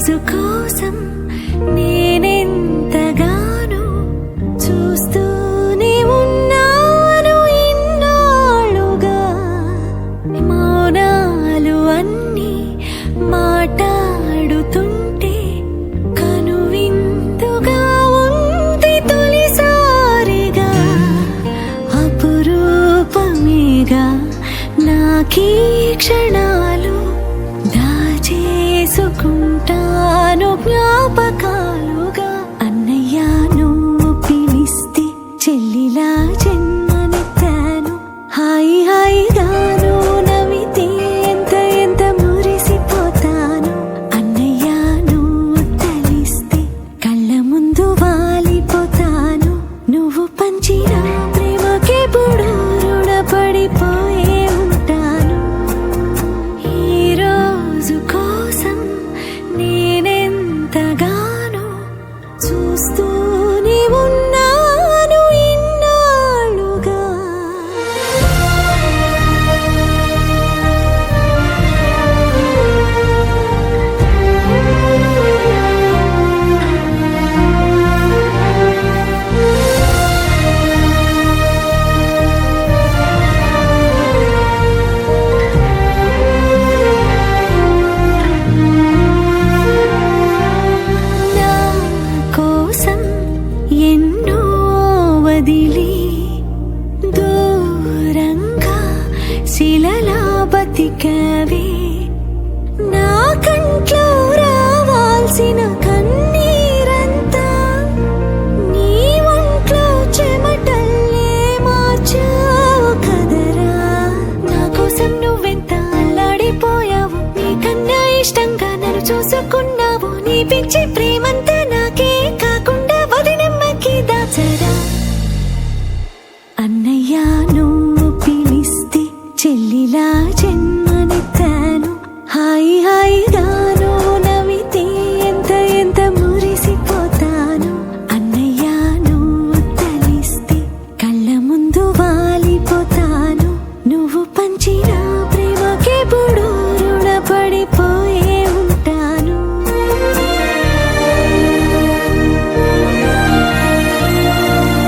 రోజు కోసం నేనెంతగానో చూస్తూనే ఉన్నాను ఇన్నాళ్ళుగా. మౌనాలు అన్నీ మాట్లాడుతుంటే కనువిందుగా ఉంది తొలిసారిగా. అపురూపమేగా నాకీ క్షణాలు, దాచేసుకుంటాను జ్ఞాపకాలుగా. అన్నయ్య నువ్వు పిలిస్తే చెల్లిలా జన్మనెత్తాను. హాయి హాయిగాను నవ్వితే ఎంత ఎంత మురిసిపోతాను. అన్నయ్య నువ్వు తలిస్తే కళ్ళ ముందు వాలిపోతాను. నువ్వు పంచిన ప్రేమకెప్పుడు రుణపడిపోయే ఉంటాను. ఈ రోజు కోసం నేనెంతగానో చూస్తూనే ఉన్నాను ఇన్నాళ్ళుగా. నా కోసం ఎన్నో వదిలి దూరంగా శిలలా బతికవే.